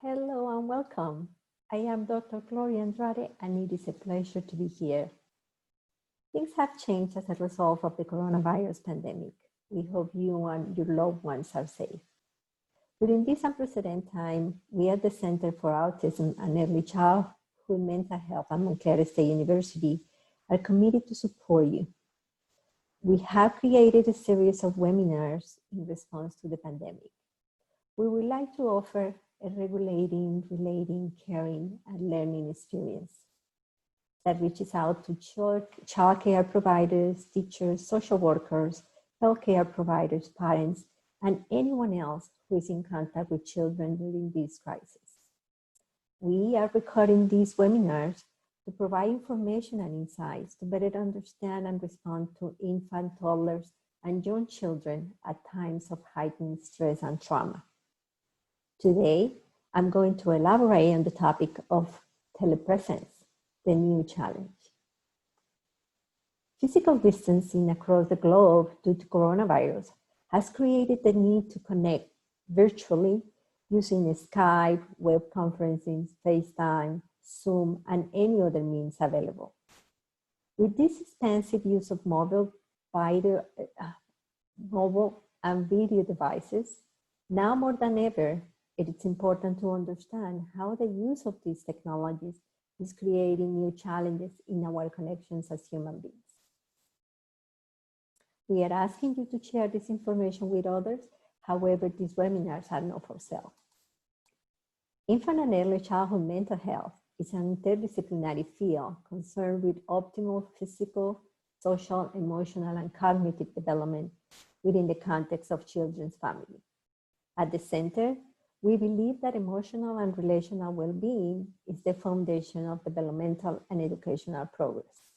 Hello and welcome. I am Dr. Gloria Andrade and it is a pleasure to be here. Things have changed as a result of the coronavirus pandemic. We hope you and your loved ones are safe. During this unprecedented time, we at the Center for Autism and Early Childhood Mental Health at Montclair State University are committed to support you. We have created a series of webinars in response to the pandemic. We would like to offer a regulating, relating, caring, and learning experience that reaches out to child care providers, teachers, social workers, healthcare providers, parents, and anyone else who is in contact with children during this crisis. We are recording these webinars to provide information and insights to better understand and respond to infant, toddlers, and young children at times of heightened stress and trauma. Today, I'm going to elaborate on the topic of telepresence, the new challenge. Physical distancing across the globe due to coronavirus has created the need to connect virtually using Skype, web conferencing, FaceTime, Zoom, and any other means available. With this expansive use of mobile and video devices, now more than ever, it is important to understand how the use of these technologies is creating new challenges in our connections as human beings. We are asking you to share this information with others. However, these webinars are not for sale. Infant and early childhood mental health is an interdisciplinary field concerned with optimal physical, social, emotional, and cognitive development within the context of children's family. At the center, we believe that emotional and relational well-being is the foundation of developmental and educational progress.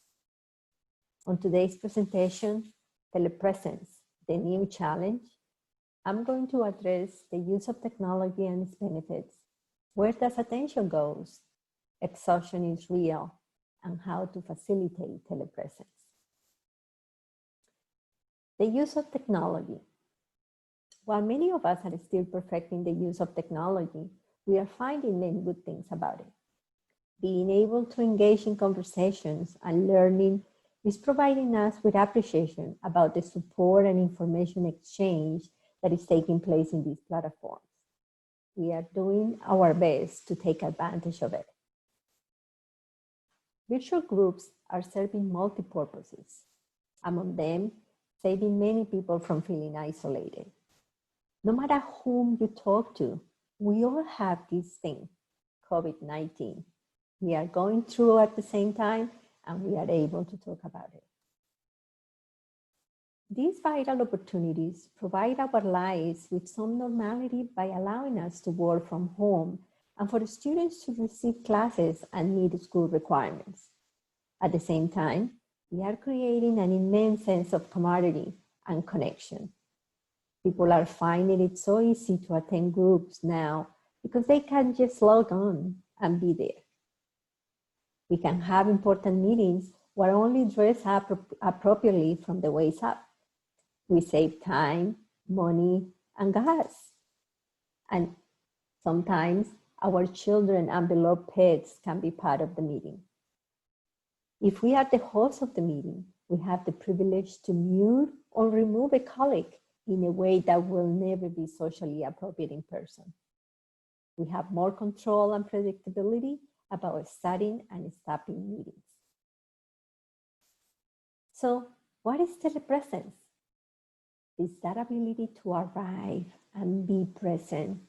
On today's presentation, Telepresence, the new challenge, I'm going to address the use of technology and its benefits, where does attention goes, exhaustion is real, and how to facilitate telepresence. The use of technology. While many of us are still perfecting the use of technology, we are finding many good things about it. Being able to engage in conversations and learning is providing us with appreciation about the support and information exchange that is taking place in these platforms. We are doing our best to take advantage of it. Virtual groups are serving multi-purposes. Among them, saving many people from feeling isolated. No matter whom you talk to, we all have this thing, COVID-19. We are going through at the same time, and we are able to talk about it. These vital opportunities provide our lives with some normality by allowing us to work from home and for the students to receive classes and meet school requirements. At the same time, we are creating an immense sense of camaraderie and connection. People are finding it so easy to attend groups now because they can just log on and be there. We can have important meetings where only dress up appropriately from the waist up. We save time, money, and gas. And sometimes our children and beloved pets can be part of the meeting. If we are the host of the meeting, we have the privilege to mute or remove a colleague in a way that will never be socially appropriate in person. We have more control and predictability about starting and stopping meetings. So, what is telepresence? It's that ability to arrive and be present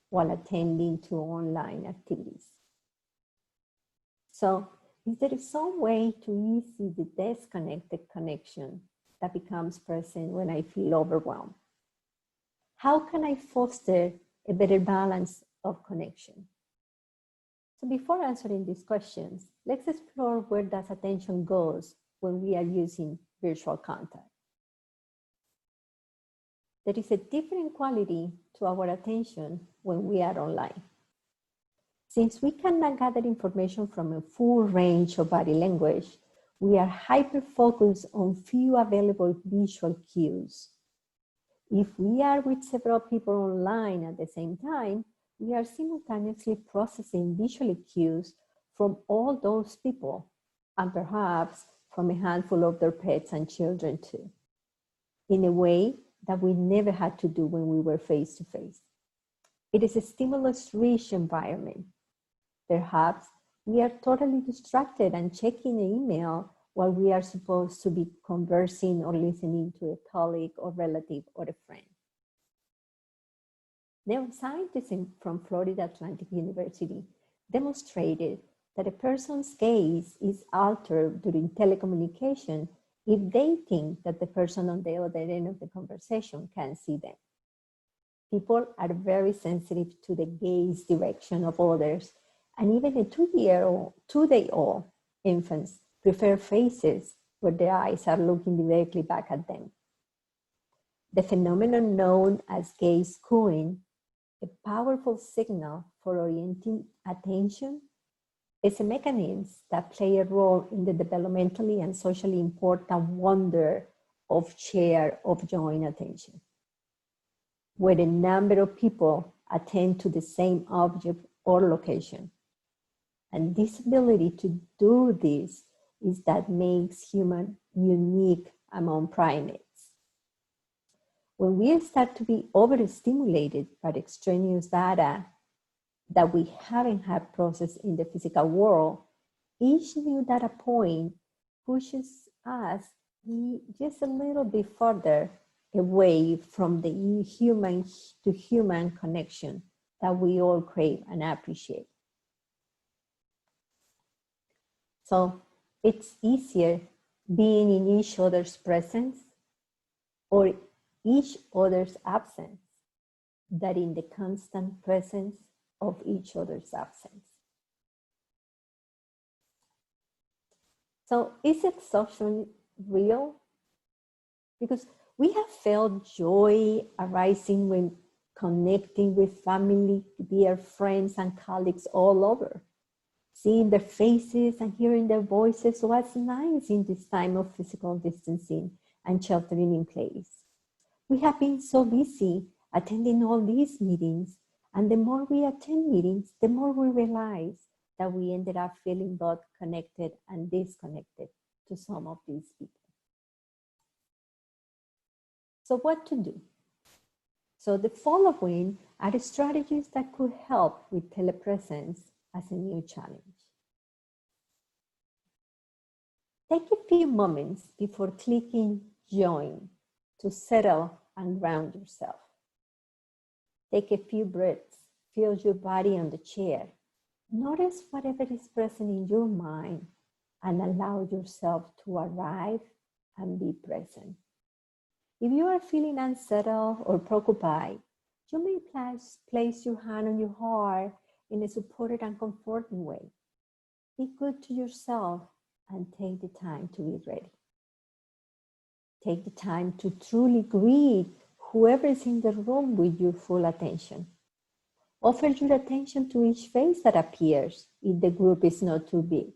while attending to online activities. So, if there is some way to ease the disconnected connection that becomes present when I feel overwhelmed, how can I foster a better balance of connection? So before answering these questions, let's explore where does attention goes when we are using virtual contact. There is a different quality to our attention when we are online. Since we cannot gather information from a full range of body language, we are hyper-focused on few available visual cues. If we are with several people online at the same time, we are simultaneously processing visual cues from all those people, and perhaps from a handful of their pets and children too, in a way that we never had to do when we were face to face. It is a stimulus-rich environment. Perhaps we are totally distracted and checking an email while we are supposed to be conversing or listening to a colleague or relative or a friend. Neuroscientists from Florida Atlantic University demonstrated that a person's gaze is altered during telecommunication if they think that the person on the other end of the conversation can see them. People are very sensitive to the gaze direction of others, and even a two-day-old infants prefer faces where their eyes are looking directly back at them. The phenomenon known as gaze cueing, a powerful signal for orienting attention, is a mechanism that plays a role in the developmentally and socially important wonder of share of joint attention, where a number of people attend to the same object or location. And this ability to do this is that makes humans unique among primates. When we start to be overstimulated by extraneous data that we haven't had processed in the physical world, each new data point pushes us just a little bit further away from the human to human connection that we all crave and appreciate. So it's easier being in each other's presence or each other's absence than in the constant presence of each other's absence. So is exhaustion real? Because we have felt joy arising when connecting with family, dear friends and colleagues all over. Seeing their faces and hearing their voices was nice in this time of physical distancing and sheltering in place. We have been so busy attending all these meetings, and the more we attend meetings, the more we realize that we ended up feeling both connected and disconnected to some of these people. So what to do? So the following are the strategies that could help with telepresence as a new challenge. Take a few moments before clicking join to settle and ground yourself. Take a few breaths, feel your body on the chair. Notice whatever is present in your mind and allow yourself to arrive and be present. If you are feeling unsettled or preoccupied, you may place your hand on your heart in a supported and comforting way. Be good to yourself and take the time to be ready. Take the time to truly greet whoever is in the room with your full attention. Offer your attention to each face that appears if the group is not too big.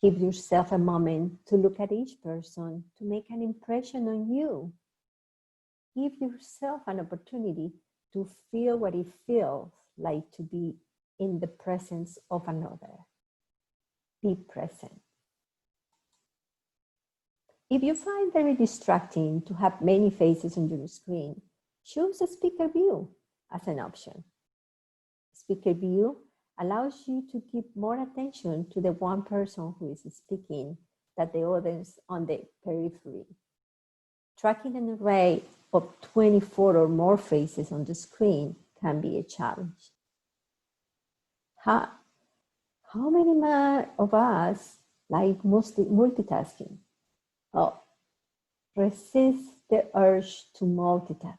Give yourself a moment to look at each person to make an impression on you. Give yourself an opportunity to feel what it feels like to be in the presence of another. Be present. If you find very distracting to have many faces on your screen, choose a speaker view as an option. Speaker view allows you to give more attention to the one person who is speaking than the others on the periphery. Tracking an array of 24 or more faces on the screen can be a challenge. How many of us like multitasking? Oh, resist the urge to multitask.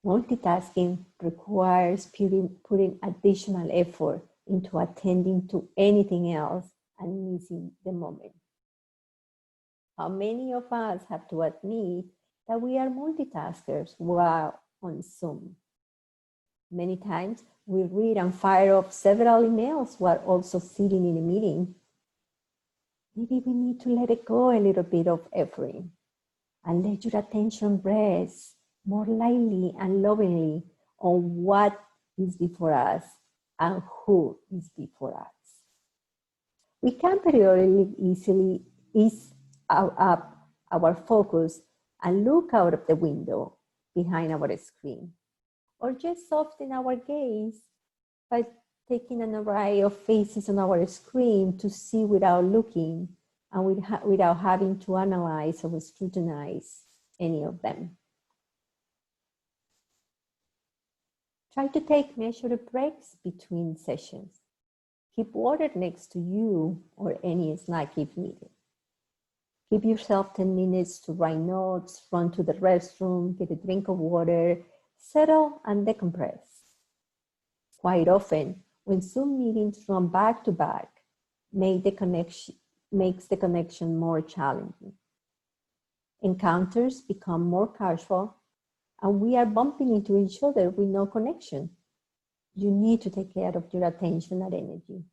Multitasking requires putting additional effort into attending to anything else and missing the moment. How many of us have to admit that we are multitaskers while on Zoom? Many times we read and fire up several emails while also sitting in a meeting. Maybe we need to let it go a little bit of effort and let your attention rest more lightly and lovingly on what is before us and who is before us. We can periodically easily ease up our focus and look out of the window behind our screen, or just soften our gaze by taking an array of faces on our screen to see without looking and without having to analyze or scrutinize any of them. Try to take measured breaks between sessions. Keep water next to you or any snack if needed. Give yourself 10 minutes to write notes, run to the restroom, get a drink of water, settle and decompress. Quite often, when Zoom meetings run back to back, makes the connection more challenging. Encounters become more casual, and we are bumping into each other with no connection. You need to take care of your attention and energy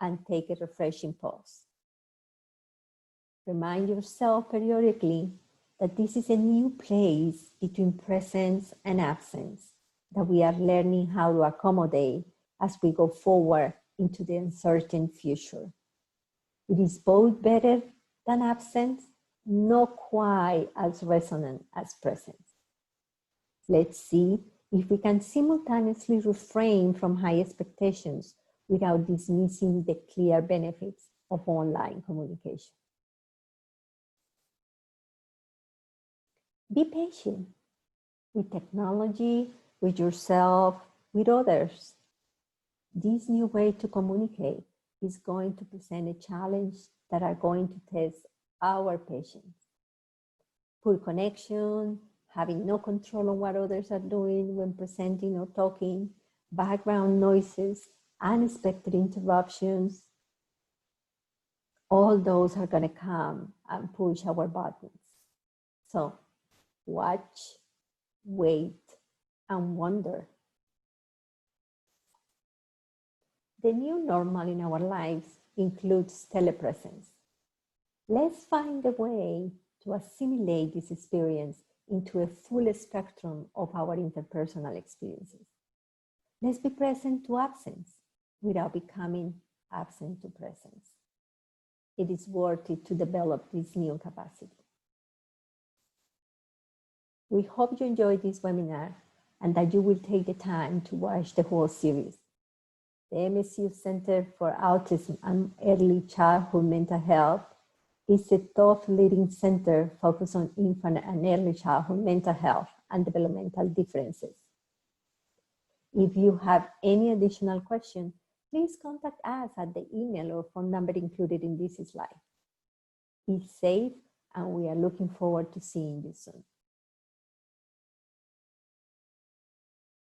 and take a refreshing pause. Remind yourself periodically that this is a new place between presence and absence that we are learning how to accommodate as we go forward into the uncertain future. It is both better than absence, not quite as resonant as presence. Let's see if we can simultaneously refrain from high expectations without dismissing the clear benefits of online communication. Be patient with technology, with yourself, with others. This new way to communicate is going to present a challenge that are going to test our patience. Poor connection, having no control on what others are doing when presenting or talking, background noises, unexpected interruptions, all those are going to come and push our buttons. So watch, wait, and wonder. The new normal in our lives includes telepresence. Let's find a way to assimilate this experience into a full spectrum of our interpersonal experiences. Let's be present to absence without becoming absent to presence. It is worth it to develop this new capacity. We hope you enjoyed this webinar and that you will take the time to watch the whole series. The MSU Center for Autism and Early Childhood Mental Health is a thought leading center focused on infant and early childhood mental health and developmental differences. If you have any additional questions, please contact us at the email or phone number included in this slide. Be safe, and we are looking forward to seeing you soon.